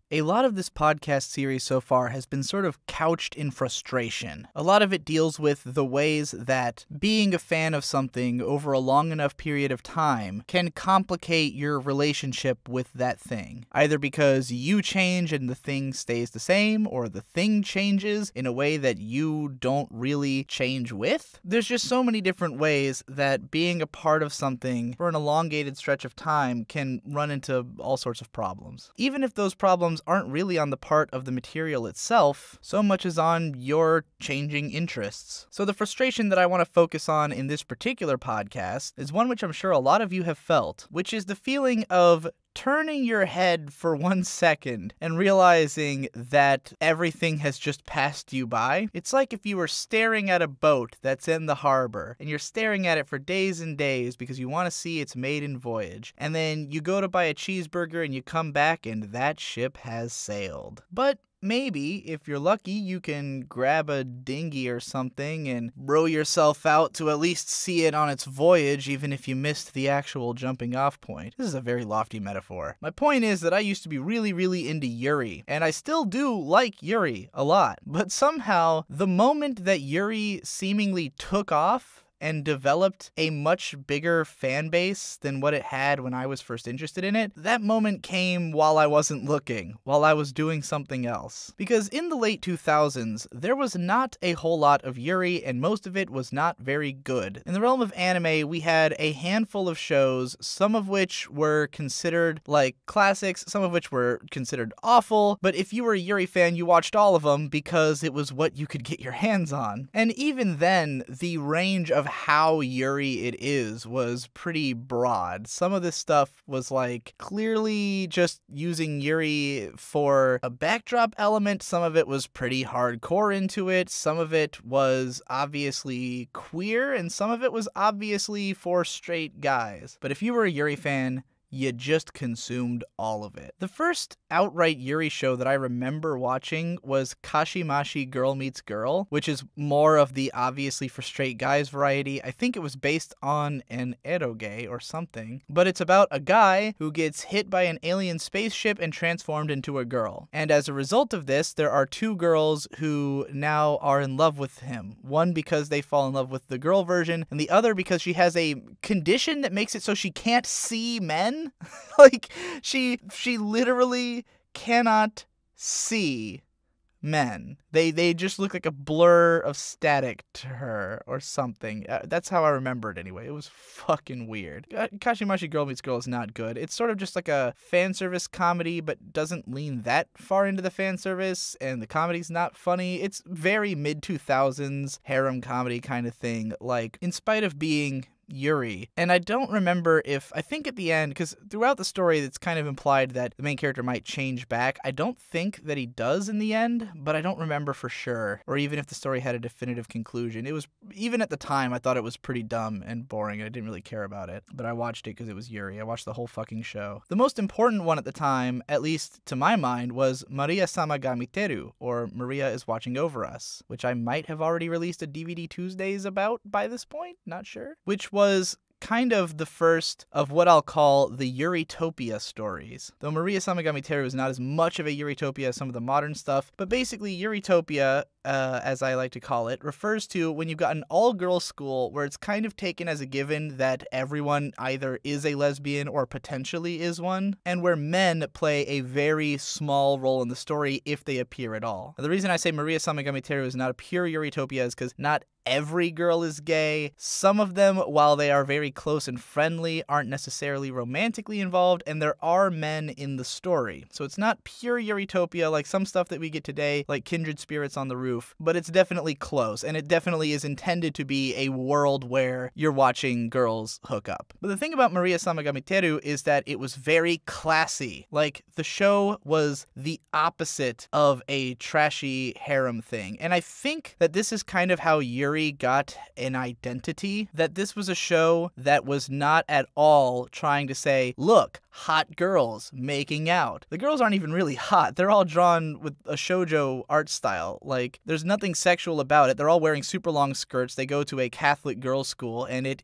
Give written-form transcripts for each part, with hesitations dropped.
A lot of this podcast series so far has been sort of couched in frustration. A lot of it deals with the ways that being a fan of something over a long enough period of time can complicate your relationship with that thing. Either because you change and the thing stays the same, or the thing changes in a way that you don't really change with. There's just so many different ways that being a part of something for an elongated stretch of time can run into all sorts of problems. Even if those problems aren't really on the part of the material itself, so much as on your changing interests. So the frustration that I want to focus on in this particular podcast is one which I'm sure a lot of you have felt, which is the feeling of turning your head for 1 second and realizing that everything has just passed you by. It's like if you were staring at a boat that's in the harbor, and you're staring at it for days and days because you want to see its maiden voyage, and then you go to buy a cheeseburger and you come back and that ship has sailed. But maybe, if you're lucky, you can grab a dinghy or something and row yourself out to at least see it on its voyage, even if you missed the actual jumping off point. This is a very lofty metaphor. My point is that I used to be really into Yuri, and I still do like Yuri a lot. But somehow, the moment that Yuri seemingly took off and developed a much bigger fan base than what it had when I was first interested in it, that moment came while I wasn't looking, while I was doing something else. Because in the late 2000s, there was not a whole lot of Yuri, and most of it was not very good. In the realm of anime, we had a handful of shows, some of which were considered like classics, some of which were considered awful, but if you were a Yuri fan, you watched all of them because it was what you could get your hands on. And even then, the range of how Yuri it is was pretty broad. Some of this stuff was like clearly just using Yuri for a backdrop element. Some of it was pretty hardcore into it. Some of it was obviously queer, and some of it was obviously for straight guys. But if you were a Yuri fan, you just consumed all of it. The first outright Yuri show that I remember watching was Kashimashi Girl Meets Girl, which is more of the obviously for straight guys variety. I think it was based on an eroge or something, but it's about a guy who gets hit by an alien spaceship and transformed into a girl. And as a result of this, there are two girls who now are in love with him. One because they fall in love with the girl version, and the other because she has a condition that makes it so she can't see men. Like, she literally cannot see men. They just look like a blur of static to her or something. That's how I remember it anyway. It was fucking weird. Kashimashi Girl Meets Girl is not good. It's sort of just like a fan service comedy, but doesn't lean that far into the fan service, and the comedy's not funny. It's very mid-2000s harem comedy kind of thing, like, in spite of being Yuri. And I don't remember if, I think at the end, because throughout the story it's kind of implied that the main character might change back. I don't think that he does in the end, but I don't remember for sure, or even if the story had a definitive conclusion. It was, even at the time, I thought it was pretty dumb and boring, and I didn't really care about it, but I watched it because it was Yuri. I watched the whole fucking show. The most important one at the time, at least to my mind, was Maria-sama ga Miteru, or Maria is Watching Over Us, which I might have already released a DVD Tuesdays about by this point, not sure, which was kind of the first of what I'll call the Yuritopia stories. Though Maria-sama ga Miteru is not as much of a Yuritopia as some of the modern stuff, but basically Yuritopia, as I like to call it, refers to when you've got an all-girls school where it's kind of taken as a given that everyone either is a lesbian or potentially is one, and where men play a very small role in the story if they appear at all. Now, the reason I say Maria-sama ga Miteru is not a pure Yuritopia is because not every girl is gay. Some of them, while they are very close and friendly, aren't necessarily romantically involved, and there are men in the story. So it's not pure Yuritopia like some stuff that we get today, like Kindred Spirits on the Roof, but it's definitely close, and it definitely is intended to be a world where you're watching girls hook up. But the thing about Maria-sama ga Miteru is that it was very classy. Like, the show was the opposite of a trashy harem thing, and I think that this is kind of how Yuri Yuri got an identity, that this was a show that was not at all trying to say, look, hot girls making out. The girls aren't even really hot. They're all drawn with a shoujo art style. Like, there's nothing sexual about it. They're all wearing super long skirts. They go to a Catholic girls' school, and it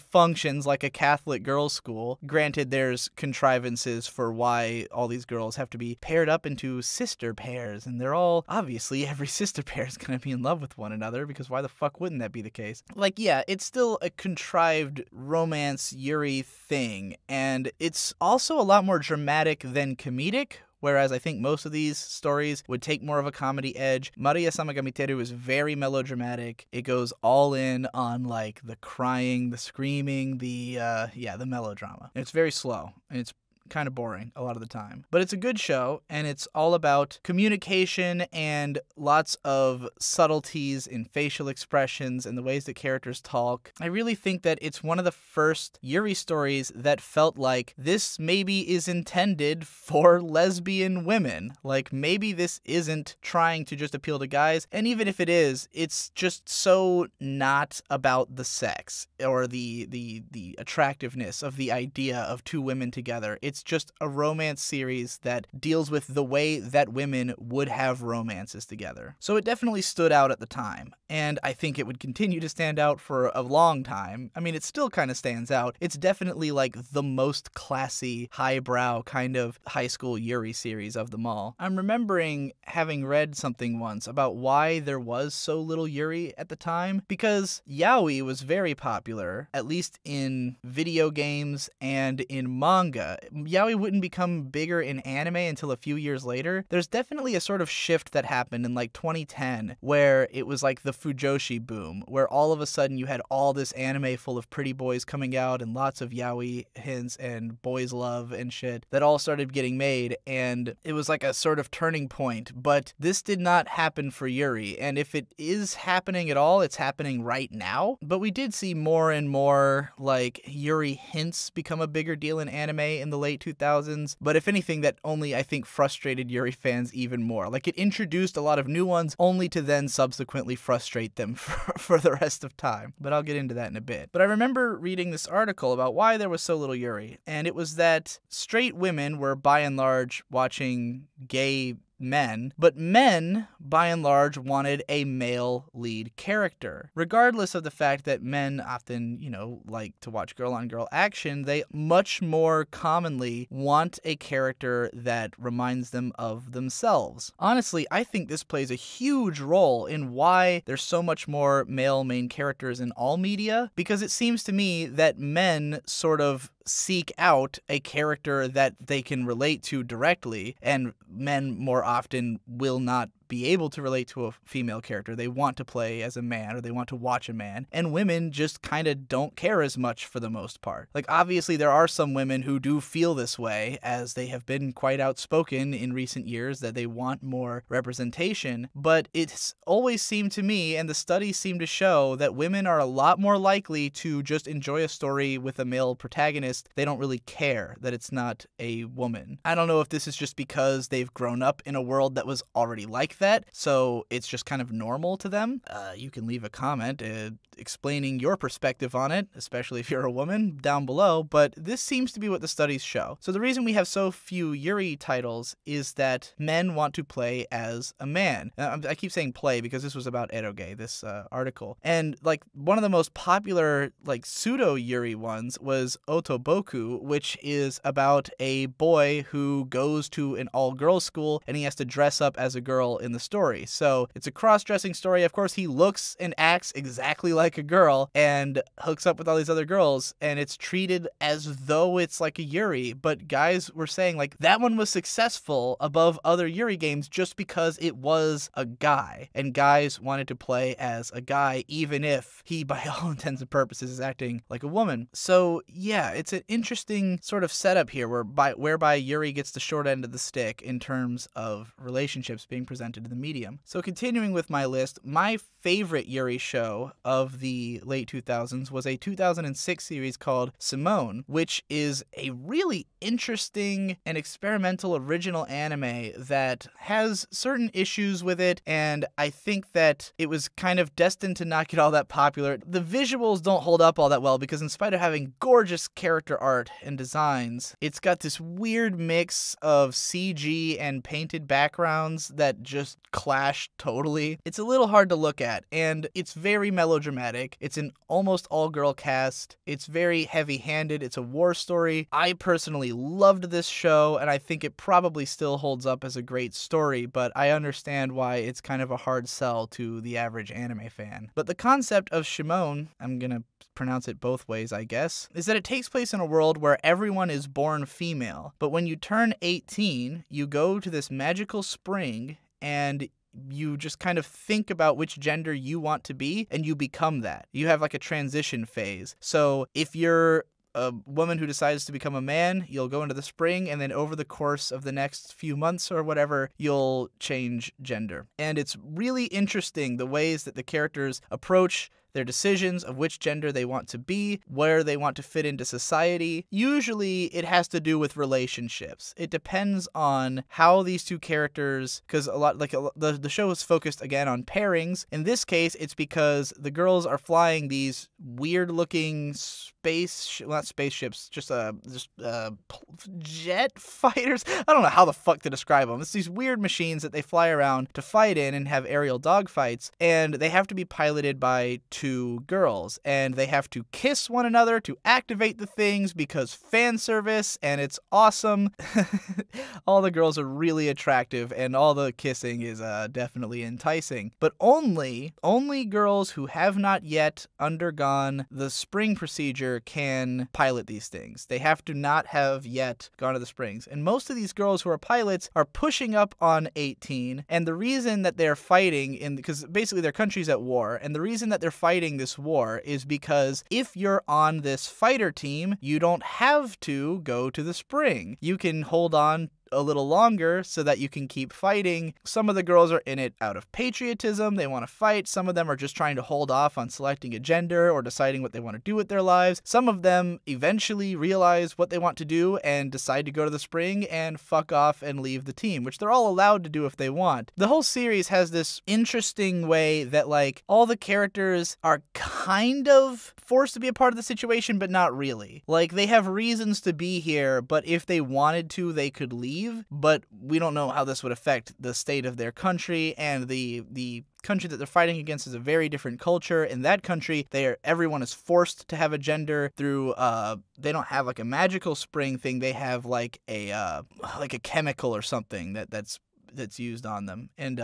functions like a Catholic girls' school. Granted, there's contrivances for why all these girls have to be paired up into sister pairs, and they're all, obviously, every sister pair is going to be in love with one another, because why the fuck wouldn't that be the case? Like, yeah, it's still a contrived romance Yuri thing, and it's also a lot more dramatic than comedic, whereas I think most of these stories would take more of a comedy edge. Maria-sama ga Miteru is very melodramatic. It goes all in on, like, the crying, the screaming, the melodrama. And it's very slow, and it's kind of boring a lot of the time. But it's a good show, and it's all about communication and lots of subtleties in facial expressions and the ways that characters talk. I really think that it's one of the first Yuri stories that felt like this maybe is intended for lesbian women. Like, maybe this isn't trying to just appeal to guys, and even if it is, it's just so not about the sex or the attractiveness of the idea of two women together. It's just a romance series that deals with the way that women would have romances together. So it definitely stood out at the time, and I think it would continue to stand out for a long time. I mean, it still kind of stands out. It's definitely like the most classy, highbrow kind of high school Yuri series of them all. I'm remembering having read something once about why there was so little Yuri at the time, because yaoi was very popular, at least in video games and in manga. Yaoi wouldn't become bigger in anime until a few years later. There's definitely a sort of shift that happened in like 2010 where it was like the Fujoshi boom, where all of a sudden you had all this anime full of pretty boys coming out and lots of yaoi hints and boys love and shit that all started getting made, and it was like a sort of turning point. But this did not happen for Yuri, and if it is happening at all, it's happening right now. But we did see more and more like Yuri hints become a bigger deal in anime in the late 2000s, but if anything, that only, I think, frustrated Yuri fans even more. Like, it introduced a lot of new ones, only to then subsequently frustrate them for the rest of time. But I'll get into that in a bit. But I remember reading this article about why there was so little Yuri, and it was that straight women were, by and large, watching gay men, but men, by and large, wanted a male lead character. Regardless of the fact that men often, like to watch girl-on-girl action, they much more commonly want a character that reminds them of themselves. Honestly, I think this plays a huge role in why there's so much more male main characters in all media, because it seems to me that men sort of seek out a character that they can relate to directly, and men more often will not be able to relate to a female character. They want to play as a man, or they want to watch a man, and women just kind of don't care as much for the most part. Like, obviously there are some women who do feel this way, as they have been quite outspoken in recent years that they want more representation, but it's always seemed to me, and the studies seem to show, that women are a lot more likely to just enjoy a story with a male protagonist. They don't really care that it's not a woman. I don't know if this is just because they've grown up in a world that was already like that, so it's just kind of normal to them. You can leave a comment explaining your perspective on it, especially if you're a woman, down below, but this seems to be what the studies show. So the reason we have so few Yuri titles is that men want to play as a man. I keep saying play because this was about eroge, this article. And like one of the most popular like pseudo Yuri ones was Otoboku, which is about a boy who goes to an all-girls school and he has to dress up as a girl in the story. So it's a cross-dressing story. Of course, he looks and acts exactly like a girl and hooks up with all these other girls, and it's treated as though it's like a Yuri, but guys were saying like that one was successful above other Yuri games just because it was a guy, and guys wanted to play as a guy even if he, by all intents and purposes, is acting like a woman. So yeah, it's an interesting sort of setup here whereby Yuri gets the short end of the stick in terms of relationships being presented into the medium. So continuing with my list, my favorite Yuri show of the late 2000s was a 2006 series called Simone, which is a really interesting and experimental original anime that has certain issues with it, and I think that it was kind of destined to not get all that popular. The visuals don't hold up all that well because in spite of having gorgeous character art and designs, it's got this weird mix of CG and painted backgrounds that just clash totally. It's a little hard to look at, and it's very melodramatic. It's an almost all-girl cast. It's very heavy-handed. It's a war story. I personally loved this show, and I think it probably still holds up as a great story, but I understand why it's kind of a hard sell to the average anime fan. But the concept of Shimon, I'm gonna pronounce it both ways, I guess, is that it takes place in a world where everyone is born female, but when you turn 18, you go to this magical spring and you just kind of think about which gender you want to be, and you become that. You have like a transition phase. So if you're a woman who decides to become a man, you'll go into the spring, and then over the course of the next few months or whatever, you'll change gender. And it's really interesting the ways that the characters approach their decisions of which gender they want to be, where they want to fit into society. Usually it has to do with relationships. It depends on how these two characters, because the show is focused again on pairings. In this case, it's because the girls are flying these weird looking not spaceships, just jet fighters. I don't know how the fuck to describe them. It's these weird machines that they fly around to fight in and have aerial dogfights, and they have to be piloted by two girls, and they have to kiss one another to activate the things because fan service, and it's awesome. All the girls are really attractive, and all the kissing is definitely enticing. But only girls who have not yet undergone the spring procedure can pilot these things. They have to not have yet gone to the springs. And most of these girls who are pilots are pushing up on 18, and the reason that they're fighting because basically their country's at war, and the reason that they're fighting this war is because if you're on this fighter team, you don't have to go to the spring. You can hold on a little longer so that you can keep fighting. Some of the girls are in it out of patriotism. They want to fight. Some of them are just trying to hold off on selecting a gender or deciding what they want to do with their lives. Some of them eventually realize what they want to do and decide to go to the spring and fuck off and leave the team, which they're all allowed to do if they want. The whole series has this interesting way that like all the characters are kind of forced to be a part of the situation, but not really. Like they have reasons to be here, but if they wanted to, they could leave. But we don't know how this would affect the state of their country, and the country that they're fighting against is a very different culture. In that country, everyone is forced to have a gender through they don't have like a magical spring thing. They have like a chemical or something that's used on them. And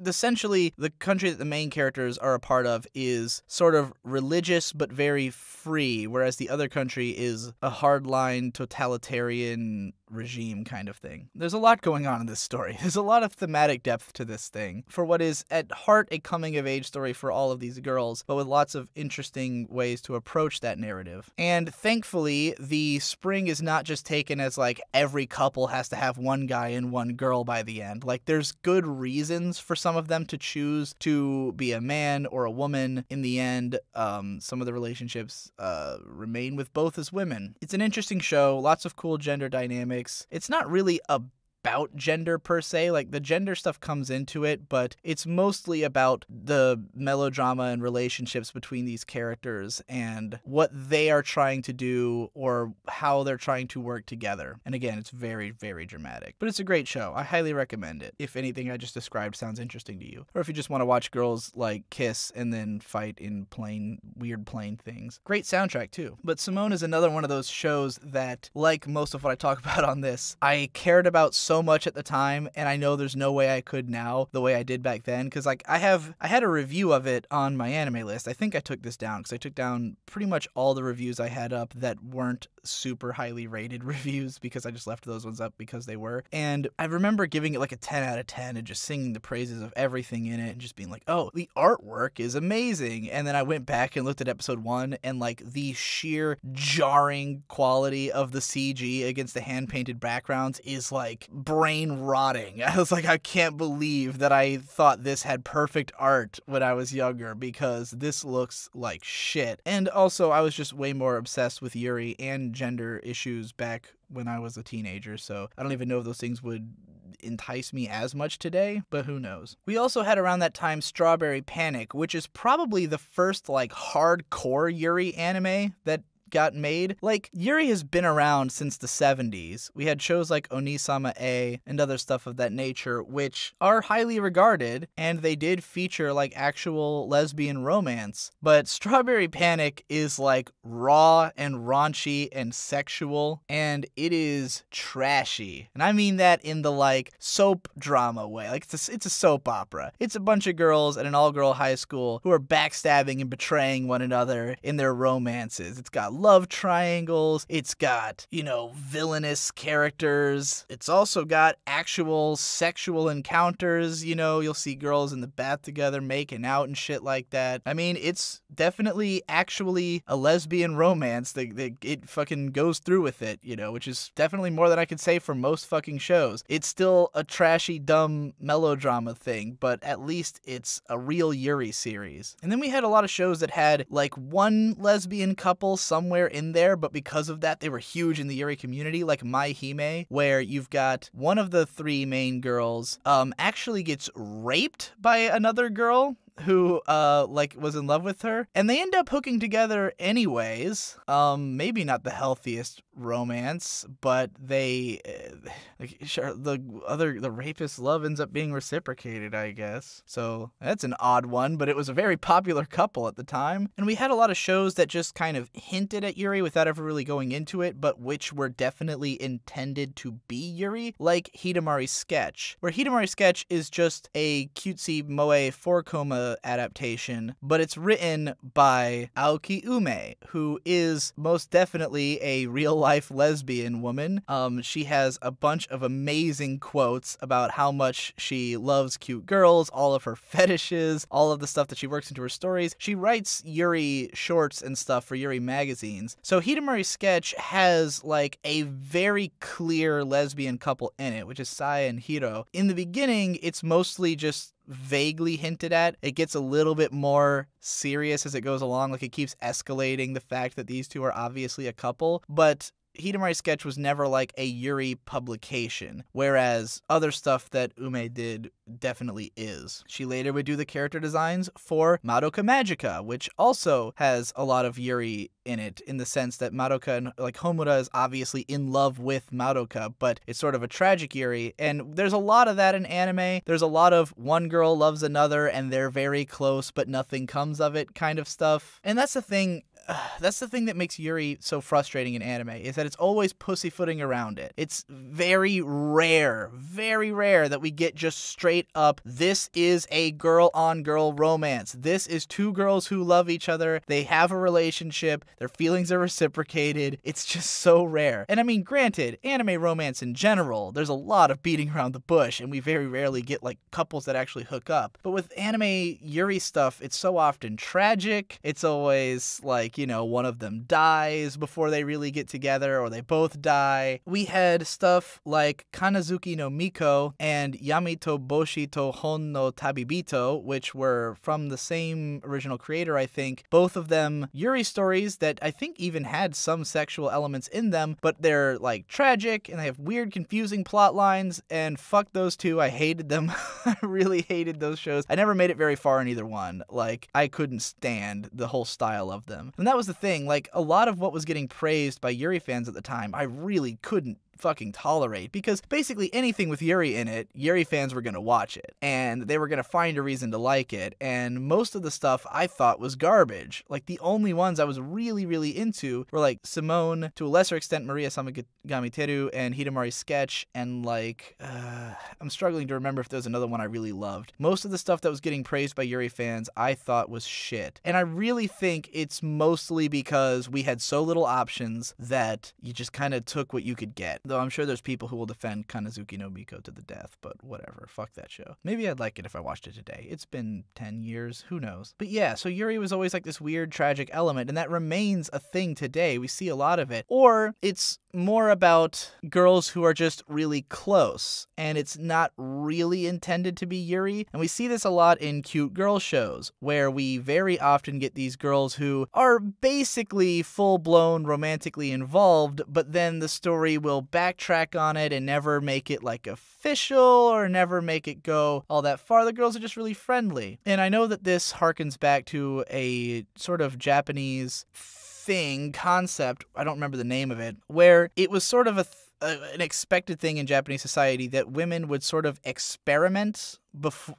essentially the country that the main characters are a part of is sort of religious but very free, whereas the other country is a hardline totalitarian regime kind of thing. There's a lot going on in this story. There's a lot of thematic depth to this thing for what is at heart a coming of age story for all of these girls, but with lots of interesting ways to approach that narrative. And thankfully, the spring is not just taken as like every couple has to have one guy and one girl by the end. Like there's good reasons for some of them to choose to be a man or a woman in the end. Some of the relationships remain with both as women. It's an interesting show, lots of cool gender dynamics. It's not really about gender per se, like the gender stuff comes into it, but it's mostly about the melodrama and relationships between these characters and what they are trying to do or how they're trying to work together. And again, it's very, very dramatic, but it's a great show. I highly recommend it. If anything I just described sounds interesting to you, or if you just want to watch girls like kiss and then fight in weird plane things. Great soundtrack too. But Simone is another one of those shows that, like most of what I talk about on this, I cared about so much at the time, and I know there's no way I could now the way I did back then, because like I had a review of it on my anime list. I think I took this down because I took down pretty much all the reviews I had up that weren't super highly rated reviews because I just left those ones up because they were. And I remember giving it like a 10 out of 10 and just singing the praises of everything in it and just being like, oh, the artwork is amazing. And then I went back and looked at episode 1 and like the sheer jarring quality of the CG against the hand-painted backgrounds is like brain rotting. I was like, I can't believe that I thought this had perfect art when I was younger because this looks like shit. And also I was just way more obsessed with Yuri and gender issues back when I was a teenager, so I don't even know if those things would entice me as much today, but who knows. We also had around that time Strawberry Panic, which is probably the first like hardcore Yuri anime that got made. Like, Yuri has been around since the 70s. We had shows like Onisama A and other stuff of that nature, which are highly regarded, and they did feature like actual lesbian romance. But Strawberry Panic is like raw and raunchy and sexual, and it is trashy. And I mean that in the like soap drama way. Like, it's a soap opera. It's a bunch of girls at an all-girl high school who are backstabbing and betraying one another in their romances. It's got love triangles, it's got, you know, villainous characters, it's also got actual sexual encounters, you know, you'll see girls in the bath together making out and shit like that. I mean, it's definitely actually a lesbian romance that it fucking goes through with it, you know, which is definitely more than I could say for most fucking shows. It's still a trashy, dumb melodrama thing, but at least it's a real Yuri series. And then we had a lot of shows that had like one lesbian couple somewhere in there, but because of that, they were huge in the Yuri community, like My Hime, where you've got one of the 3 main girls actually gets raped by another girl who like was in love with her, and they end up hooking together anyways. Maybe not the healthiest romance, but they the rapist's love ends up being reciprocated, I guess. So that's an odd one, but it was a very popular couple at the time. And we had a lot of shows that just kind of hinted at Yuri without ever really going into it, but which were definitely intended to be Yuri, like Hidamari Sketch, where Hidamari Sketch is just a cutesy moe 4-koma adaptation, but it's written by Aoki Ume, who is most definitely a real-life lesbian woman. She has a bunch of amazing quotes about how much she loves cute girls, all of her fetishes, all of the stuff that she works into her stories. She writes Yuri shorts and stuff for Yuri magazines. So Hidamari Sketch has like a very clear lesbian couple in it, which is Sai and Hiro. In the beginning, it's mostly just vaguely hinted at. It gets a little bit more serious as it goes along, like it keeps escalating the fact that these two are obviously a couple, but Hidamari Sketch was never like a Yuri publication, whereas other stuff that Ume did definitely is. She later would do the character designs for Madoka Magica, which also has a lot of Yuri in it, in the sense that Madoka and like Homura is obviously in love with Madoka, but it's sort of a tragic Yuri, and there's a lot of that in anime. There's a lot of one girl loves another and they're very close but nothing comes of it kind of stuff. And that's the thing that makes Yuri so frustrating in anime, is that it's always pussyfooting around it. It's very rare that we get just straight up, this is a girl-on-girl romance. This is 2 girls who love each other, they have a relationship, their feelings are reciprocated. It's just so rare. And I mean, granted, anime romance in general, there's a lot of beating around the bush, and we very rarely get like couples that actually hook up. But with anime Yuri stuff, it's so often tragic. It's always like, you know, one of them dies before they really get together, or they both die. We had stuff like Kanazuki no Miko and Yamito Boshi to Hon no Tabibito, which were from the same original creator, I think. Both of them Yuri stories that I think even had some sexual elements in them, but they're like tragic and they have weird, confusing plot lines, and fuck those two. I hated them. I really hated those shows. I never made it very far in either one. Like, I couldn't stand the whole style of them. And that was the thing, like, a lot of what was getting praised by Yuri fans at the time, I really couldn't fucking tolerate, because basically anything with Yuri in it, Yuri fans were gonna watch it, and they were gonna find a reason to like it, and most of the stuff I thought was garbage. Like, the only ones I was really into were, like, Simone, to a lesser extent Maria Samagamiteru, and Hidamari's sketch, and, like, I'm struggling to remember if there's another one I really loved. Most of the stuff that was getting praised by Yuri fans I thought was shit, and I really think it's mostly because we had so little options that you just kind of took what you could get. Though I'm sure there's people who will defend Kanazuki no Miko to the death, but whatever, fuck that show. Maybe I'd like it if I watched it today. It's been 10 years, who knows? But yeah, so Yuri was always like this weird tragic element, and that remains a thing today. We see a lot of it. Or it's more about girls who are just really close, and it's not really intended to be Yuri. And we see this a lot in cute girl shows, where we very often get these girls who are basically full-blown romantically involved, but then the story will backtrack on it and never make it like official or never make it go all that far. The girls are just really friendly. And I know that this harkens back to a sort of Japanese concept, I don't remember the name of it, where it was sort of an expected thing in Japanese society that women would sort of experiment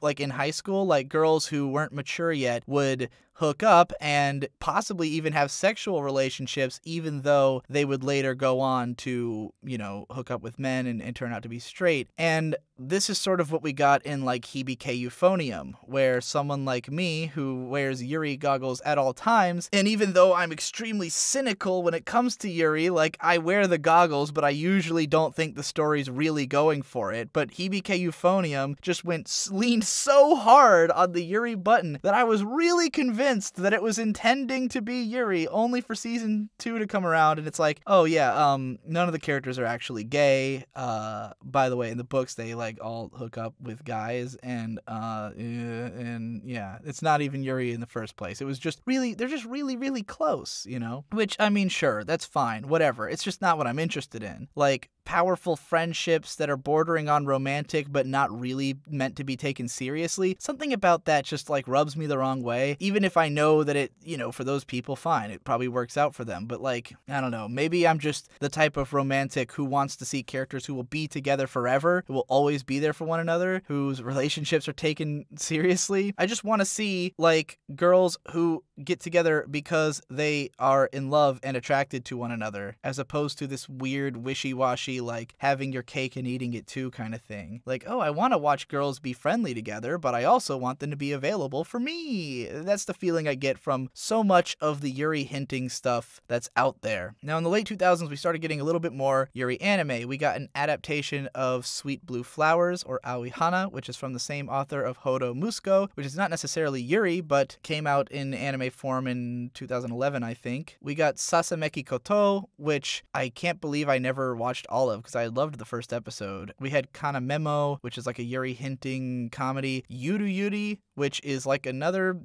like in high school. Like, girls who weren't mature yet would hook up and possibly even have sexual relationships, even though they would later go on to, you know, hook up with men and turn out to be straight. And this is sort of what we got in, like, Hibike Euphonium, where someone like me, who wears Yuri goggles at all times, and even though I'm extremely cynical when it comes to Yuri, like, I wear the goggles, but I usually don't think the story's really going for it. But Hibike Euphonium just leaned so hard on the Yuri button that I was really convinced that it was intending to be Yuri, only for season 2 to come around, and it's like, oh yeah, none of the characters are actually gay. By the way, in the books, they, like, all hook up with guys, and yeah, it's not even Yuri in the first place. It was just really, they're just really close, you know? Which, I mean, sure, that's fine, whatever. It's just not what I'm interested in. Like, powerful friendships that are bordering on romantic but not really meant to be taken seriously. Something about that just, like, rubs me the wrong way. Even if I know that it, you know, for those people, fine, it probably works out for them. But, like, I don't know, maybe I'm just the type of romantic who wants to see characters who will be together forever, who will always be there for one another, whose relationships are taken seriously. I just want to see, like, girls who get together because they are in love and attracted to one another, as opposed to this weird wishy-washy, like, having your cake and eating it too kind of thing. Like, oh, I want to watch girls be friendly together, but I also want them to be available for me. That's the feeling I get from so much of the Yuri hinting stuff that's out there. Now, in the late 2000s, we started getting a little bit more Yuri anime. We got an adaptation of Sweet Blue Flowers, or Aoi Hana, which is from the same author of Hodo Musuko, which is not necessarily Yuri, but came out in anime form in 2011, I think. We got Sasameki Koto, which I can't believe I never watched all of, because I loved the first episode. We had Kana Memo, which is like a Yuri hinting comedy. Yuru Yuri, which is like another,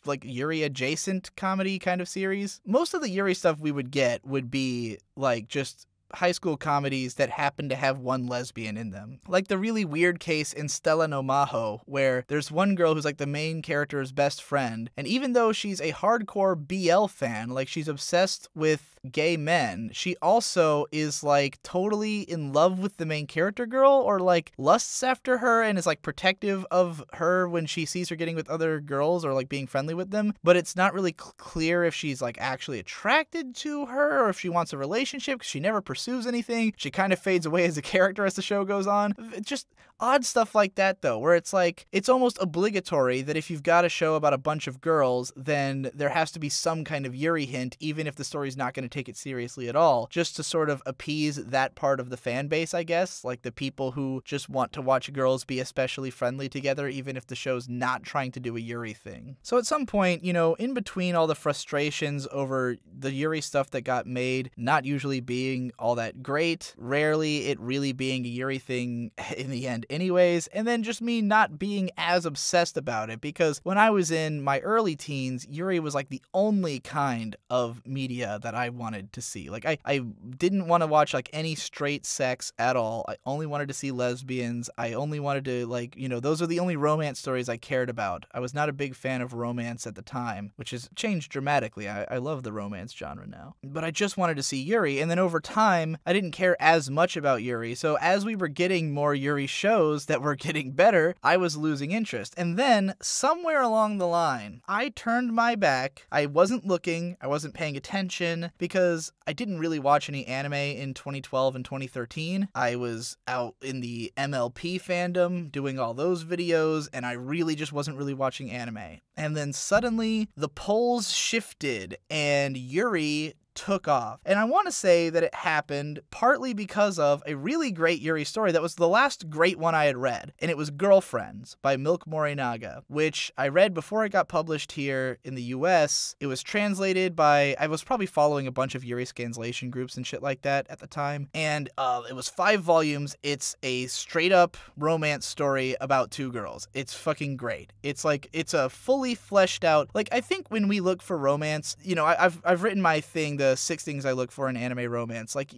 like, Yuri adjacent comedy kind of series. Most of the Yuri stuff we would get would be, like, just high school comedies that happen to have one lesbian in them. Like the really weird case in Stella no Maho, where there's one girl who's like the main character's best friend, and even though she's a hardcore BL fan, like, she's obsessed with gay men, she also is, like, totally in love with the main character girl, or, like, lusts after her and is, like, protective of her when she sees her getting with other girls or, like, being friendly with them. But it's not really clear if she's, like, actually attracted to her or if she wants a relationship, because she never pursues anything. She kind of fades away as a character as the show goes on. Just odd stuff like that, though, where it's like, it's almost obligatory that if you've got a show about a bunch of girls, then there has to be some kind of Yuri hint, even if the story's not going to take it seriously at all, just to sort of appease that part of the fan base, I guess, like the people who just want to watch girls be especially friendly together, even if the show's not trying to do a Yuri thing. So at some point, you know, in between all the frustrations over the Yuri stuff that got made not usually being all that great, rarely it really being a Yuri thing in the end anyways, and then just me not being as obsessed about it, because when I was in my early teens, Yuri was like the only kind of media that I wanted wanted to see. Like, I didn't want to watch, like, any straight sex at all. I only wanted to see lesbians. I only wanted to, like, you know, those are the only romance stories I cared about. I was not a big fan of romance at the time, which has changed dramatically. I love the romance genre now. But I just wanted to see Yuri, and then over time, I didn't care as much about Yuri. So as we were getting more Yuri shows that were getting better, I was losing interest. And then, somewhere along the line, I turned my back. I wasn't looking, I wasn't paying attention, because I didn't really watch any anime in 2012 and 2013. I was out in the MLP fandom doing all those videos, and I really just wasn't really watching anime. And then suddenly, the poles shifted, and Yuri took off. And I want to say that it happened partly because of a really great Yuri story that was the last great one I had read, and it was Girlfriends by Milk Morinaga, which I read before it got published here in the US. It was translated by, I was probably following a bunch of Yuri scanslation groups and shit like that at the time, and it was 5 volumes. It's a straight up romance story about 2 girls. It's fucking great. It's like, it's a fully fleshed out, like, I think when we look for romance, you know, I've written my thing, the 6 things I look for in anime romance. Like,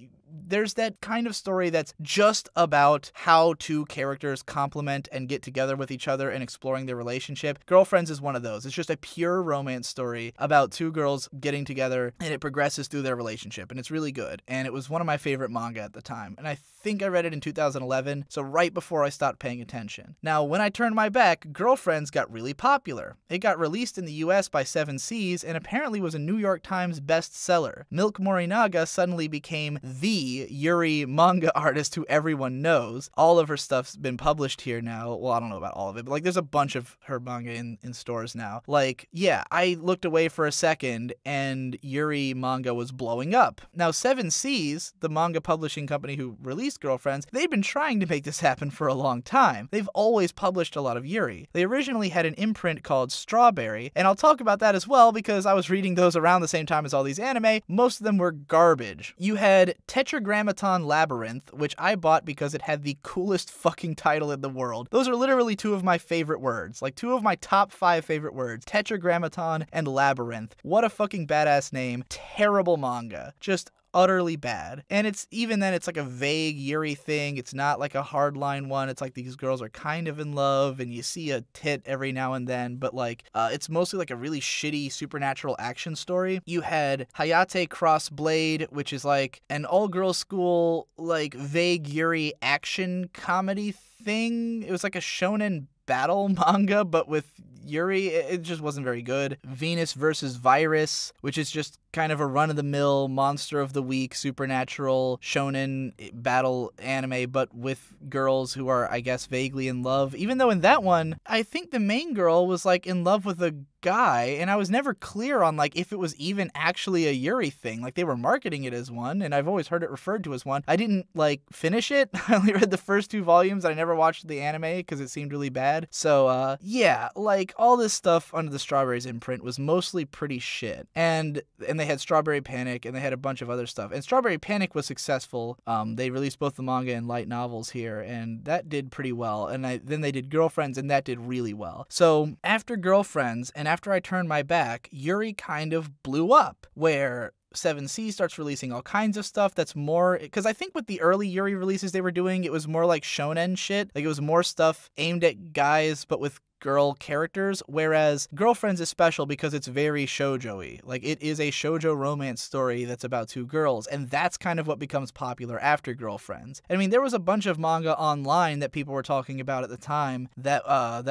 there's that kind of story that's just about how 2 characters complement and get together with each other and exploring their relationship. Girlfriends is one of those. It's just a pure romance story about 2 girls getting together, and it progresses through their relationship, and it's really good. And it was one of my favorite manga at the time, and I think I read it in 2011, so right before I stopped paying attention. Now, when I turned my back, Girlfriends got really popular. It got released in the US by 7 Seas, and apparently was a New York Times bestseller. Milk Morinaga suddenly became the Yuri manga artist who everyone knows. All of her stuff's been published here now. Well, I don't know about all of it, but like there's a bunch of her manga in stores now. Like, yeah, I looked away for a second and Yuri manga was blowing up. Now, 7 Seas, the manga publishing company who released Girlfriends, they've been trying to make this happen for a long time. They've always published a lot of Yuri. They originally had an imprint called Strawberry, and I'll talk about that as well because I was reading those around the same time as all these anime. Most of them were garbage. You had Tetragrammaton Labyrinth, which I bought because it had the coolest fucking title in the world. Those are literally 2 of my favorite words. Like 2 of my top 5 favorite words. Tetragrammaton and Labyrinth. What a fucking badass name. Terrible manga. Just utterly bad. And it's even then, it's like a vague Yuri thing. It's not like a hardline one. It's like these girls are kind of in love and you see a tit every now and then, but like it's mostly like a really shitty supernatural action story. You had Hayate Cross Blade, which is like an all-girls school, like vague Yuri action comedy thing. It was like a shonen battle manga, but with Yuri. It just wasn't very good. Venus versus Virus, which is just kind of a run-of-the-mill monster of the week supernatural shonen battle anime, but with girls who are, I guess, vaguely in love. Even though in that one, I think the main girl was like in love with a guy, and I was never clear on like if it was even actually a Yuri thing. Like they were marketing it as one, and I've always heard it referred to as one. I didn't like finish it. I only read the first 2 volumes. I never watched the anime because it seemed really bad. So yeah, like all this stuff under the Strawberries imprint was mostly pretty shit. And they had Strawberry Panic, and they had a bunch of other stuff. And Strawberry Panic was successful. They released both the manga and light novels here, and that did pretty well. And then they did Girlfriends, and that did really well. So after Girlfriends, and after I turned my back, Yuri kind of blew up, where 7C starts releasing all kinds of stuff that's more, because I think with the early Yuri releases they were doing, it was more like shonen shit. Like it was more stuff aimed at guys, but with girl characters, whereas Girlfriends is special because it's very shoujo-y. Like it is a shoujo romance story that's about 2 girls, and that's kind of what becomes popular after Girlfriends. I mean, there was a bunch of manga online that people were talking about at the time that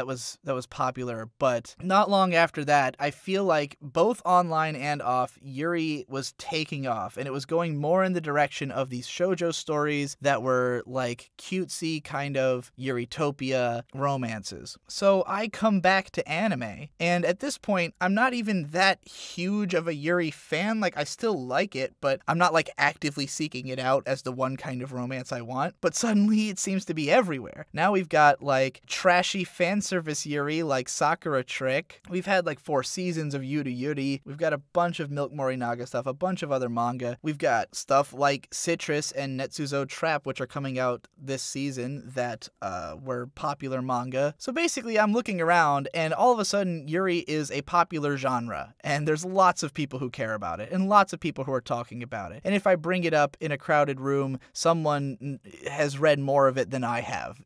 was popular, but not long after that, I feel like both online and off, Yuri was taking off, and it was going more in the direction of these shoujo stories that were like cutesy kind of Yuritopia romances. So I come back to anime, and at this point, I'm not even that huge of a Yuri fan. Like, I still like it, but I'm not, like, actively seeking it out as the one kind of romance I want. But suddenly, it seems to be everywhere. Now we've got, like, trashy fan service Yuri, like Sakura Trick. We've had, like, 4 seasons of Yuri. We've got a bunch of Milk Morinaga stuff, a bunch of other manga. We've got stuff like Citrus and Netsuzo Trap, which are coming out this season that were popular manga. So basically, I'm looking looking around, and all of a sudden, Yuri is a popular genre, and there's lots of people who care about it, and lots of people who are talking about it. And if I bring it up in a crowded room, someone has read more of it than I have.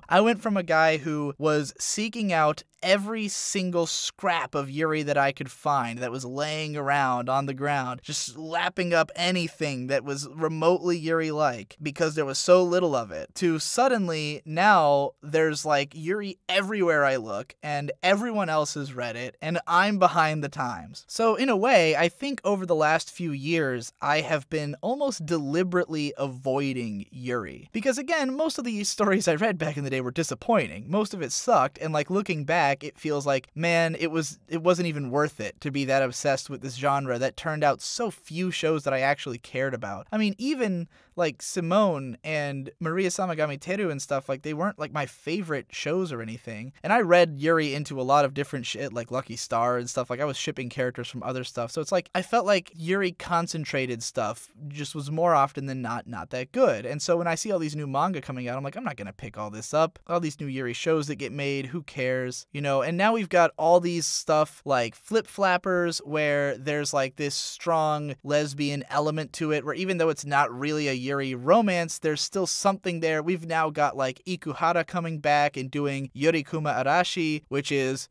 I went from a guy who was seeking out every single scrap of Yuri that I could find that was laying around on the ground, just lapping up anything that was remotely Yuri-like because there was so little of it, to suddenly now there's like Yuri everywhere I look and everyone else has read it and I'm behind the times. So in a way, I think over the last few years, I have been almost deliberately avoiding Yuri. Because again, most of the stories I read back in the day were disappointing. Most of it sucked, and like looking back, it feels like, man, it wasn't even worth it to be that obsessed with this genre that turned out so few shows that I actually cared about. I mean, even like Simone and Maria Samagami Teru and stuff, like they weren't like my favorite shows or anything. And I read Yuri into a lot of different shit like Lucky Star and stuff. Like I was shipping characters from other stuff. So it's like I felt like Yuri concentrated stuff just was more often than not that good. And so when I see all these new manga coming out, I'm like, I'm not gonna pick all this up. All these new Yuri shows that get made, who cares? And now we've got all these stuff like Flip Flappers where there's like this strong lesbian element to it, where even though it's not really a Yuri romance, there's still something there. We've now got like Ikuhara coming back and doing Yorikuma Arashi, which is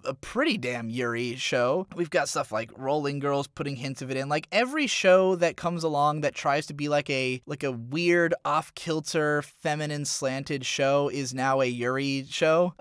a pretty damn Yuri show. We've got stuff like Rolling Girls putting hints of it in. Like every show that comes along that tries to be like a weird off-kilter feminine slanted show is now a Yuri show.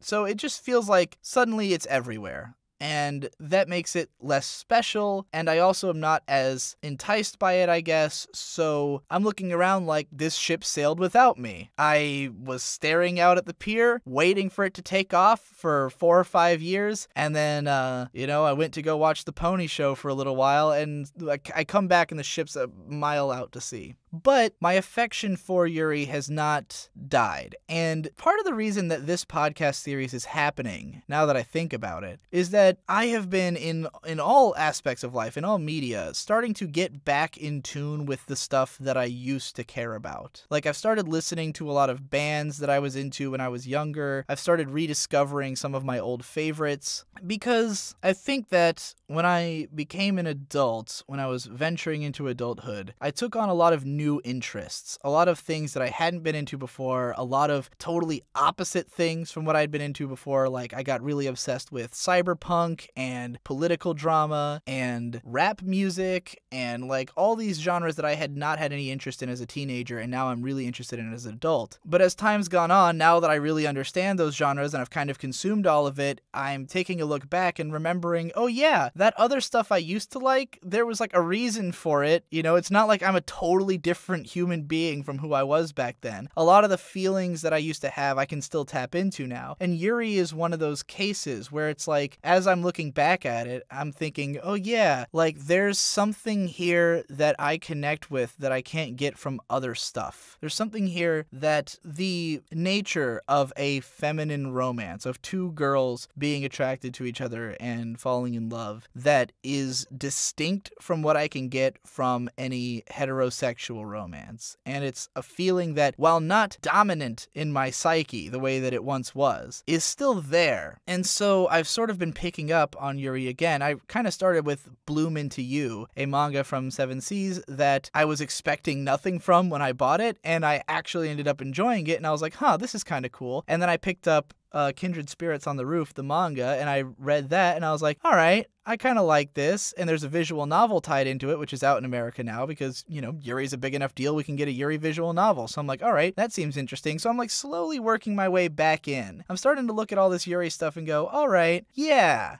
So it just feels like suddenly it's everywhere. And that makes it less special, and I also am not as enticed by it, I guess, so I'm looking around like this ship sailed without me. I was staring out at the pier, waiting for it to take off for 4 or 5 years, and then, I went to go watch the pony show for a little while, and I come back and the ship's a mile out to sea. But my affection for Yuri has not died. And part of the reason that this podcast series is happening, now that I think about it, is that I have been in all aspects of life, in all media, starting to get back in tune with the stuff that I used to care about. Like, I've started listening to a lot of bands that I was into when I was younger. I've started rediscovering some of my old favorites, because I think that when I became an adult, when I was venturing into adulthood, I took on a lot of new interests, a lot of things that I hadn't been into before, a lot of totally opposite things from what I'd been into before. Like, I got really obsessed with cyberpunk and political drama and rap music and like all these genres that I had not had any interest in as a teenager, and now I'm really interested in as an adult. But as time's gone on, now that I really understand those genres and I've kind of consumed all of it, I'm taking a look back and remembering, oh yeah, that other stuff I used to like, there was like a reason for it. It's not like I'm a totally different human being from who I was back then. A lot of the feelings that I used to have, I can still tap into now. And Yuri is one of those cases where it's like, as I'm looking back at it, I'm thinking, oh yeah, like there's something here that I connect with that I can't get from other stuff. There's something here that the nature of a feminine romance, of two girls being attracted to each other and falling in love, that is distinct from what I can get from any heterosexual romance. And it's a feeling that, while not dominant in my psyche the way that it once was, is still there. And so I've sort of been picking up on Yuri again. I kind of started with Bloom Into You, a manga from Seven Seas that I was expecting nothing from when I bought it, and I actually ended up enjoying it, and I was like, this is kind of cool. And then I picked up Kindred Spirits on the Roof, the manga, and I read that, and I was like, all right, I kind of like this, and there's a visual novel tied into it, which is out in America now, because, Yuri's a big enough deal, we can get a Yuri visual novel. So I'm like, all right, that seems interesting. So I'm like slowly working my way back in. I'm starting to look at all this Yuri stuff and go, all right, yeah,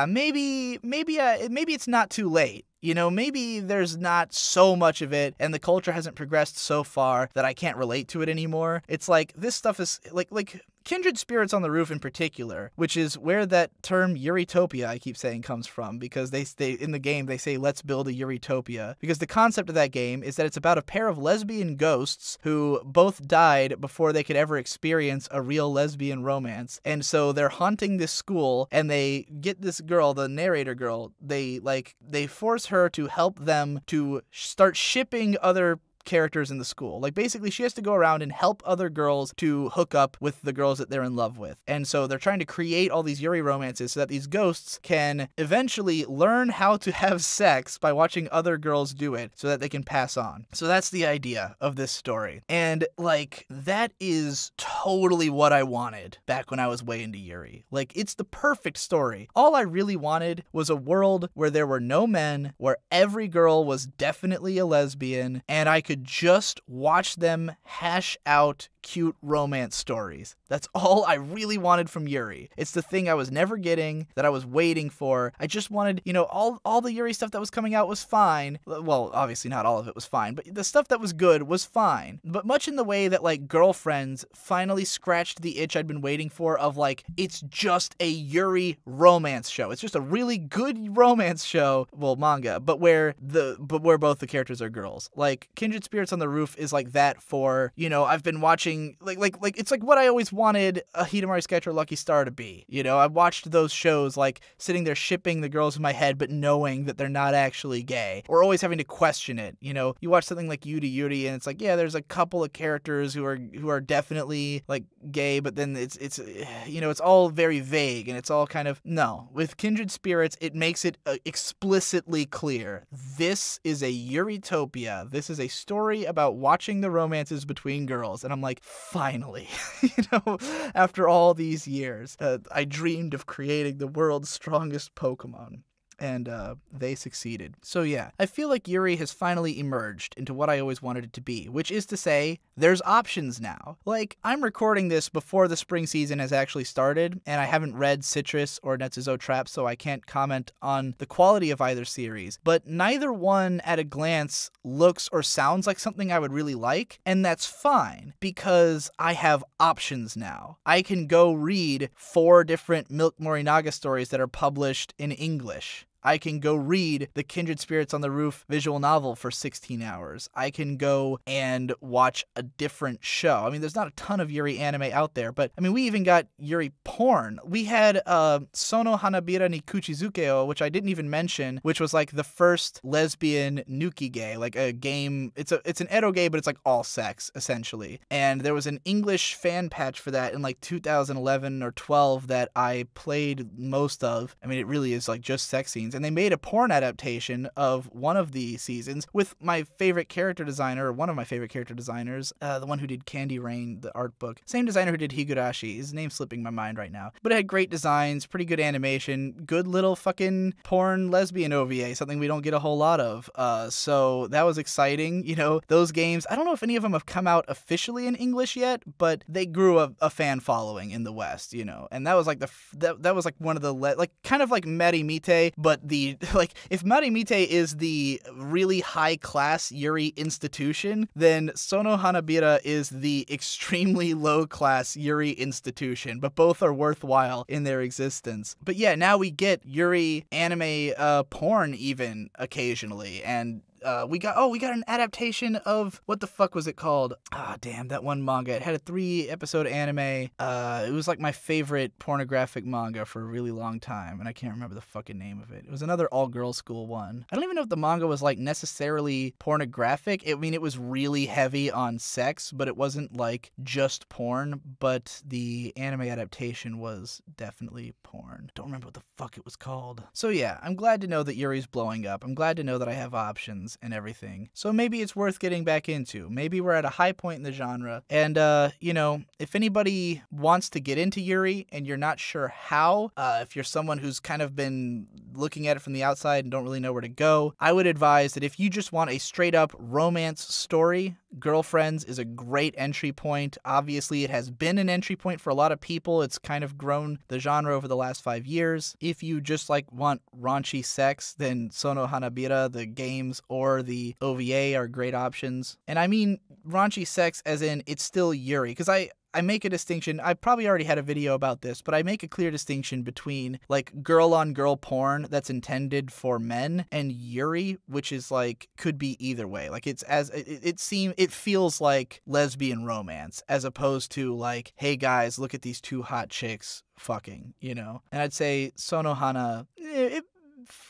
maybe it's not too late. Maybe there's not so much of it, and the culture hasn't progressed so far that I can't relate to it anymore. It's like, this stuff is, like Kindred Spirits on the Roof in particular, which is where that term Yuritopia, I keep saying, comes from, because they in the game, they say, let's build a Yuritopia. Because the concept of that game is that it's about a pair of lesbian ghosts who both died before they could ever experience a real lesbian romance. And so they're haunting this school, and they get this girl, the narrator girl, they force her to help them to start shipping other characters in the school. Like, basically, she has to go around and help other girls to hook up with the girls that they're in love with. And so they're trying to create all these Yuri romances so that these ghosts can eventually learn how to have sex by watching other girls do it so that they can pass on. So that's the idea of this story. And, like, that is totally what I wanted back when I was way into Yuri. Like, it's the perfect story. All I really wanted was a world where there were no men, where every girl was definitely a lesbian, and I could just watch them hash out cute romance stories. That's all I really wanted from Yuri. It's the thing I was never getting, that I was waiting for. I just wanted, you know, all the Yuri stuff that was coming out was fine. Well, obviously not all of it was fine, but the stuff that was good was fine. But much in the way that, like, Girlfriends finally scratched the itch I'd been waiting for of, like, it's just a Yuri romance show. It's just a really good romance show, well, manga, but where both the characters are girls. Like, Kindred Spirits on the Roof is like that for, you know, I've been watching like it's like what I always wanted a Hidamari Sketch or Lucky Star to be. You know, I watched those shows, like, sitting there shipping the girls in my head, but knowing that they're not actually gay, or always having to question it. You know, you watch something like Yuri, and it's like, yeah, there's a couple of characters who are definitely, like, gay, but then it's you know, it's all very vague, and it's all kind of, no. With Kindred Spirits, it makes it explicitly clear. This is a Yuritopia. This is a story about watching the romances between girls, and I'm like, finally, you know, after all these years, I dreamed of creating the world's strongest Pokemon. And they succeeded. So yeah, I feel like Yuri has finally emerged into what I always wanted it to be, which is to say, there's options now. Like, I'm recording this before the spring season has actually started, and I haven't read Citrus or Netsuzo Trap, so I can't comment on the quality of either series, but neither one at a glance looks or sounds like something I would really like, and that's fine, because I have options now. I can go read 4 different Milk Morinaga stories that are published in English. I can go read the Kindred Spirits on the Roof visual novel for 16 hours. I can go and watch a different show. I mean, there's not a ton of Yuri anime out there, but I mean, we even got Yuri porn. We had Sono Hanabira ni Kuchizukeo, which I didn't even mention, which was like the first lesbian Nukige, like a game. It's an eroge, but it's like all sex, essentially. And there was an English fan patch for that in like 2011 or 12 that I played most of. I mean, it really is like just sex scenes. And they made a porn adaptation of one of the seasons with my favorite character designer, or one of my favorite character designers, the one who did Candy Rain, the art book. Same designer who did Higurashi. His name's slipping my mind right now. But it had great designs, pretty good animation, good little fucking porn lesbian OVA, something we don't get a whole lot of. So that was exciting. You know, those games, I don't know if any of them have come out officially in English yet, but they grew a fan following in the West, you know. And that was like that was like one of the, like, kind of like Marimite, but if Marimite is the really high-class Yuri institution, then Sono Hanabira is the extremely low-class Yuri institution, but both are worthwhile in their existence. But yeah, now we get Yuri anime porn even occasionally, and we got an adaptation of, what the fuck was it called? Ah, damn, that one manga. It had a 3-episode anime. It was like my favorite pornographic manga for a really long time, and I can't remember the fucking name of it. It was another all-girls school one. I don't even know if the manga was like necessarily pornographic. I mean, it was really heavy on sex, but it wasn't like just porn, but the anime adaptation was definitely porn. Don't remember what the fuck it was called. So yeah, I'm glad to know that Yuri's blowing up. I'm glad to know that I have options and everything. So maybe it's worth getting back into. Maybe we're at a high point in the genre. And, you know, if anybody wants to get into Yuri and you're not sure how, if you're someone who's kind of been looking at it from the outside and don't really know where to go, I would advise that if you just want a straight up romance story, Girlfriends is a great entry point. Obviously, it has been an entry point for a lot of people. It's kind of grown the genre over the last 5 years. If you just like want raunchy sex, then Sono Hanabira, the games, or the OVA are great options. And I mean raunchy sex as in it's still Yuri, because I make a distinction. I probably already had a video about this, but I make a clear distinction between like girl-on-girl porn that's intended for men and Yuri, which is like could be either way. Like it feels like lesbian romance as opposed to like, hey guys, look at these 2 hot chicks fucking, you know. And I'd say Sono Hana,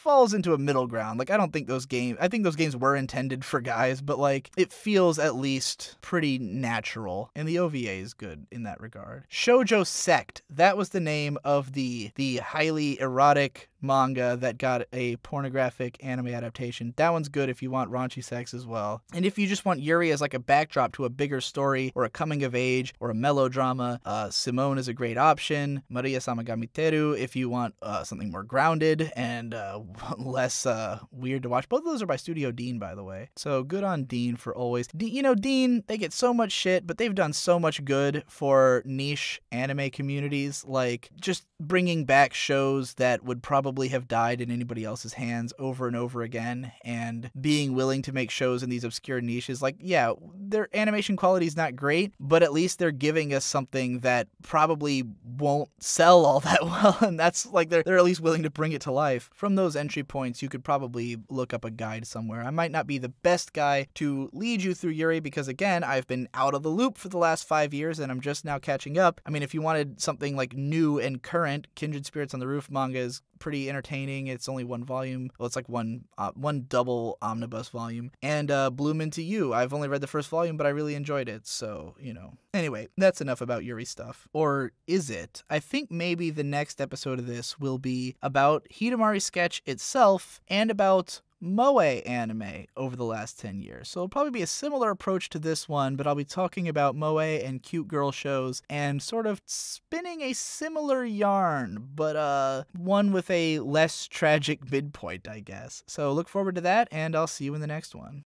falls into a middle ground. Like, I think those games were intended for guys, but like, it feels at least pretty natural, and the OVA is good in that regard. Shoujo Sect, that was the name of the highly erotic manga that got a pornographic anime adaptation. That one's good if you want raunchy sex as well. And if you just want Yuri as like a backdrop to a bigger story or a coming of age or a melodrama, Simone is a great option. Maria Samagami-teru if you want something more grounded and less weird to watch. Both of those are by Studio Dean, by the way. So good on Dean for always. Dean, they get so much shit, but they've done so much good for niche anime communities, like just bringing back shows that would probably have died in anybody else's hands over and over again, and being willing to make shows in these obscure niches. Like, yeah, their animation quality is not great, but at least they're giving us something that probably won't sell all that well, and that's like they're at least willing to bring it to life. From those entry points, you could probably look up a guide somewhere. I might not be the best guy to lead you through Yuri because, again, I've been out of the loop for the last 5 years and I'm just now catching up. I mean, if you wanted something like new and current, Kindred Spirits on the Roof manga is pretty entertaining. It's only one volume. Well, it's like one double omnibus volume. And Bloom Into You. I've only read the first volume, but I really enjoyed it. So, Anyway, that's enough about Yuri stuff. Or is it? I think maybe the next episode of this will be about Hidamari's sketch itself and about moe anime over the last 10 years. So it'll probably be a similar approach to this one, but I'll be talking about moe and cute girl shows and sort of spinning a similar yarn, but one with a less tragic midpoint, I guess. So look forward to that, and I'll see you in the next one.